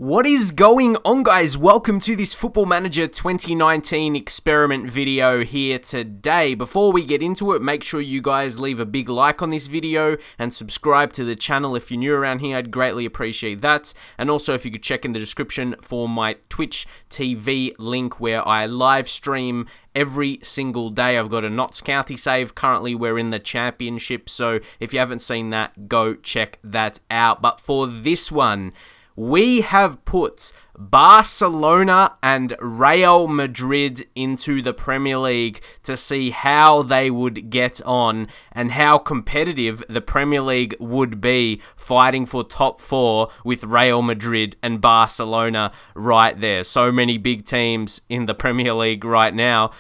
What is going on, guys? Welcome to this Football Manager 2019 experiment video here today. Before we get into it, make sure you guys leave a big like on this video and subscribe to the channel if you're new around here. I'd greatly appreciate that. And also, if you could check in the description for my Twitch TV link where I live stream every single day. I've got a Notts County save. Currently, we're in the championship, so if you haven't seen that, go check that out. But for this one, we have put Barcelona and Real Madrid into the Premier League to see how they would get on and how competitive the Premier League would be fighting for top four with Real Madrid and Barcelona right there. So many big teams in the Premier League right now.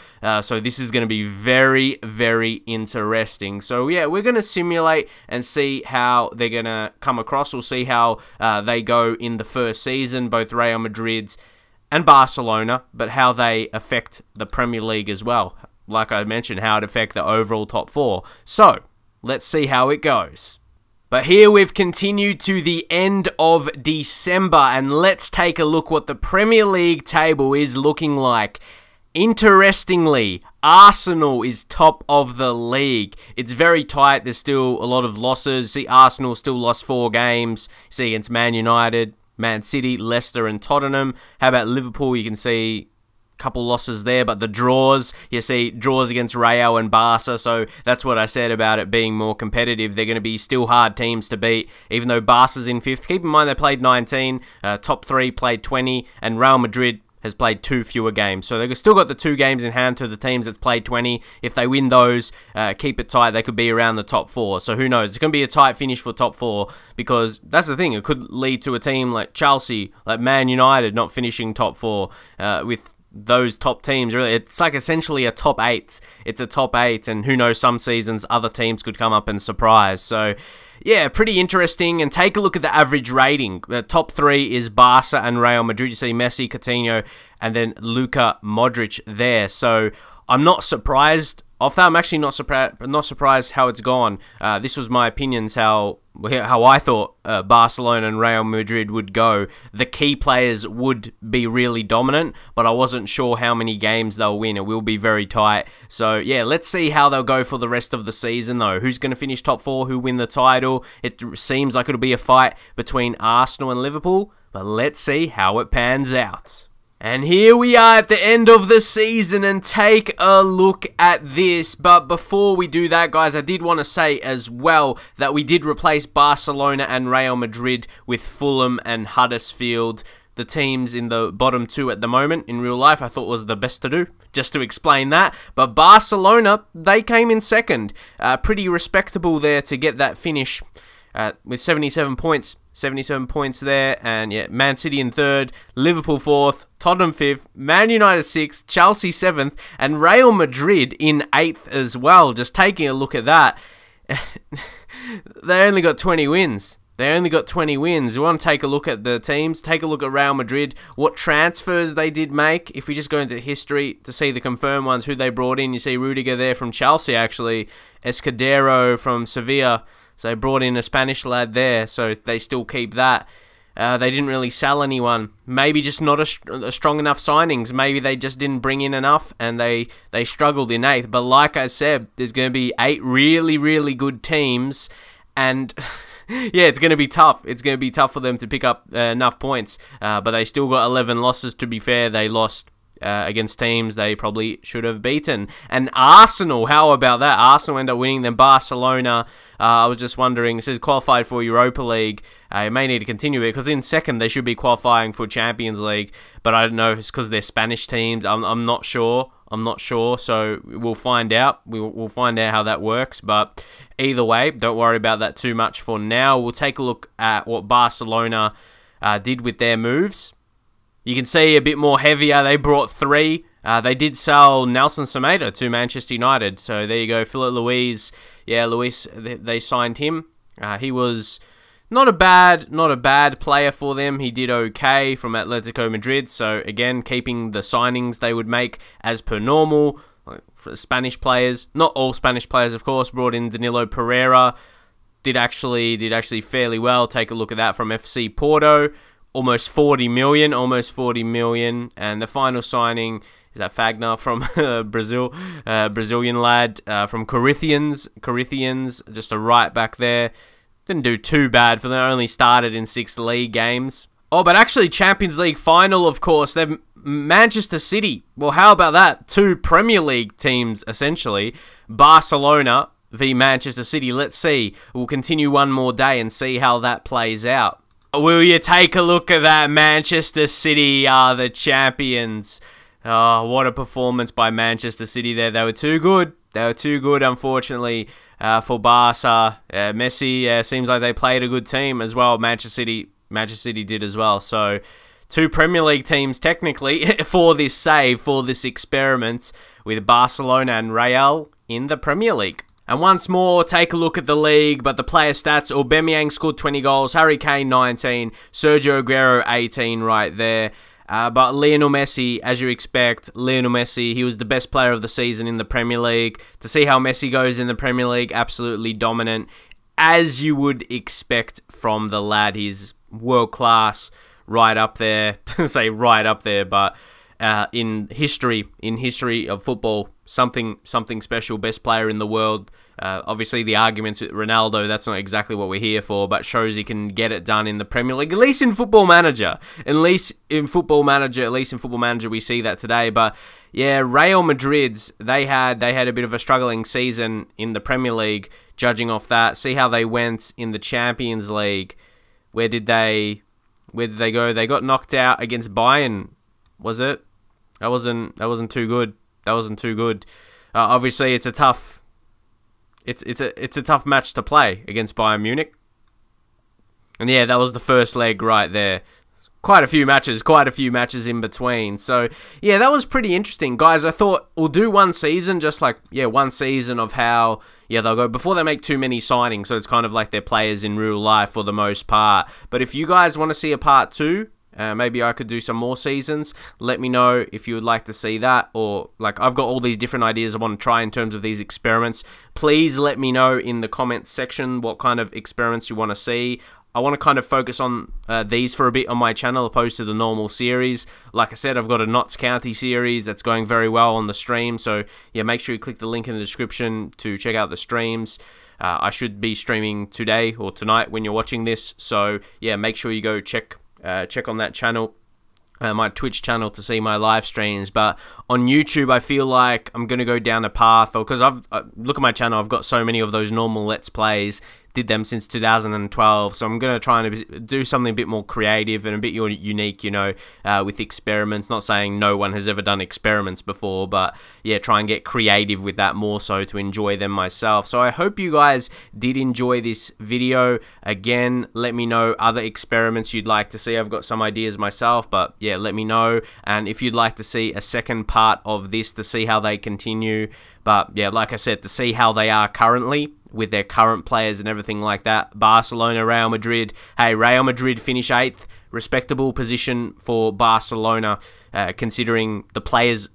So this is going to be very, very interesting. So yeah, we're going to simulate and see how they're going to come across. We'll see how they go in the first season, both Real Madrid and Barcelona, but how they affect the Premier League as well. Like I mentioned, how it affect the overall top four. So let's see how it goes. But here we've continued to the end of December, and let's take a look what the Premier League table is looking like. Interestingly, Arsenal is top of the league. It's very tight. There's still a lot of losses. See, Arsenal still lost 4 games. See, against Man United, Man City, Leicester and Tottenham. How about Liverpool? You can see a couple losses there, but the draws, you see draws against Real and Barca, so that's what I said about it being more competitive. They're going to be still hard teams to beat, even though Barca's in 5th. Keep in mind they played 19, top 3 played 20, and Real Madrid has played 2 fewer games. So they've still got the 2 games in hand to the teams that's played 20. If they win those, keep it tight, they could be around the top 4. So who knows? It's going to be a tight finish for top 4 because that's the thing. It could lead to a team like Chelsea, like Man United not finishing top 4 with those top teams. Really, it's like essentially a top 8. It's a top 8, and who knows, some seasons other teams could come up and surprise. So yeah, pretty interesting. And take a look at the average rating. The top 3 is Barca and Real Madrid. You see Messi, Coutinho, and then Luka Modric there. So I'm not surprised off that. I'm actually not surprised how it's gone. This was my opinions, how I thought Barcelona and Real Madrid would go. The key players would be really dominant, but I wasn't sure how many games they'll win. It will be very tight. So yeah, let's see how they'll go for the rest of the season though. Who's going to finish top 4? Who win the title? It seems like it'll be a fight between Arsenal and Liverpool, but let's see how it pans out. And here we are at the end of the season, and take a look at this. But before we do that, guys, I did want to say as well that we did replace Barcelona and Real Madrid with Fulham and Huddersfield. The teams in the bottom 2 at the moment in real life I thought was the best to do, just to explain that. But Barcelona, they came in 2nd. Pretty respectable there to get that finish with 77 points. 77 points there, and yeah, Man City in 3rd, Liverpool 4th, Tottenham 5th, Man United 6th, Chelsea 7th, and Real Madrid in 8th as well. Just taking a look at that, they only got 20 wins. They only got 20 wins. We want to take a look at the teams. Take a look at Real Madrid, what transfers they did make. If we just go into history to see the confirmed ones, who they brought in, you see Rudiger there from Chelsea actually, Escudero from Sevilla. So they brought in a Spanish lad there, so they still keep that. They didn't really sell anyone. Maybe just not a strong enough signings. Maybe they just didn't bring in enough, and they struggled in 8th. But like I said, there's going to be 8 really, really good teams, and yeah, it's going to be tough. It's going to be tough for them to pick up enough points. But they still got 11 losses, to be fair. They lost against teams they probably should have beaten. And Arsenal, how about that? Arsenal end up winning. Then Barcelona, I was just wondering, it says qualified for Europa League. You may need to continue it, because in 2nd they should be qualifying for Champions League, but I don't know if it's because they're Spanish teams. I'm not sure. I'm not sure, so we'll find out. We'll find out how that works, but either way, don't worry about that too much for now. We'll take a look at what Barcelona did with their moves. You can see a bit more heavier. They brought 3. They did sell Nelson Semedo to Manchester United. So there you go. Philip Luis. Yeah, Luis, they signed him. He was not a bad player for them. He did okay from Atletico Madrid. So again, keeping the signings they would make as per normal. For Spanish players, not all Spanish players, of course. Brought in Danilo Pereira. Did actually fairly well. Take a look at that from FC Porto. almost 40 million, and the final signing is that Fagner from Brazil, Brazilian lad from Corinthians, just a right back there. Didn't do too bad for them, only started in 6 league games. Oh, but actually Champions League final, of course, they've Manchester City. Well, how about that? 2 Premier League teams, essentially. Barcelona v Manchester City. Let's see. We'll continue one more day and see how that plays out. Will you take a look at that? Manchester City are the champions. Oh, what a performance by Manchester City there. They were too good. They were too good, unfortunately, for Barca. Messi, seems like they played a good team as well. Manchester City did as well. So 2 Premier League teams, technically, for this save, for this experiment, with Barcelona and Real in the Premier League. And once more, take a look at the league, but the player stats: Aubameyang scored 20 goals, Harry Kane 19, Sergio Aguero 18 right there. But Lionel Messi, as you expect, Lionel Messi, he was the best player of the season in the Premier League. To see how Messi goes in the Premier League, absolutely dominant, as you would expect from the lad. He's world class, right up there. Say right up there, but in history of football, something special, best player in the world. Obviously, the arguments with Ronaldo, that's not exactly what we're here for, but shows he can get it done in the Premier League, at least in Football Manager. At least in Football Manager, we see that today. But yeah, Real Madrid, they had a bit of a struggling season in the Premier League. Judging off that, see how they went in the Champions League. Where did they go? They got knocked out against Bayern, was it? That wasn't too good. That wasn't too good. Obviously, it's a tough match to play against Bayern Munich. And yeah, that was the first leg right there. Quite a few matches in between. So yeah, that was pretty interesting, guys. I thought we'll do one season, just like, yeah, one season of how, yeah, they'll go before they make too many signings. So it's kind of like they're players in real life for the most part. But if you guys want to see a part 2, maybe I could do some more seasons. Let me know if you would like to see that, or like I've got all these different ideas I want to try in terms of these experiments. Please let me know in the comments section what kind of experiments you want to see. I want to kind of focus on these for a bit on my channel opposed to the normal series. Like I said, I've got a Notts County series that's going very well on the stream. So yeah, make sure you click the link in the description to check out the streams. I should be streaming today or tonight when you're watching this. So yeah, make sure you go check on that channel, my Twitch channel, to see my live streams. But on YouTube, I feel like I'm gonna go down a path, or because look at my channel, I've got so many of those normal Let's Plays. Did them since 2012, so I'm going to try and do something a bit more creative and a bit unique, you know, with experiments. Not saying no one has ever done experiments before, but yeah, try and get creative with that more so to enjoy them myself. So I hope you guys did enjoy this video. Again, let me know other experiments you'd like to see. I've got some ideas myself, but yeah, let me know. And if you'd like to see a second part of this to see how they continue, but yeah, like I said, to see how they are currently, with their current players and everything like that. Barcelona, Real Madrid. Hey, Real Madrid finish 8th. Respectable position for Barcelona, considering the players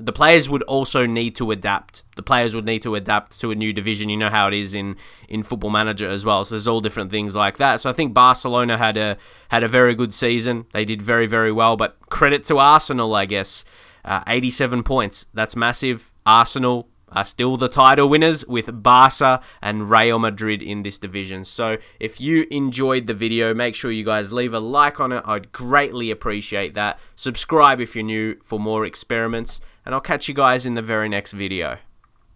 would also need to adapt. The players would need to adapt to a new division. You know how it is in Football Manager as well. So there's all different things like that. So I think Barcelona had a very good season. They did very, very well. But credit to Arsenal, I guess. 87 points. That's massive. Arsenal are still the title winners with Barca and Real Madrid in this division. So if you enjoyed the video, make sure you guys leave a like on it. I'd greatly appreciate that. Subscribe if you're new for more experiments, and I'll catch you guys in the very next video.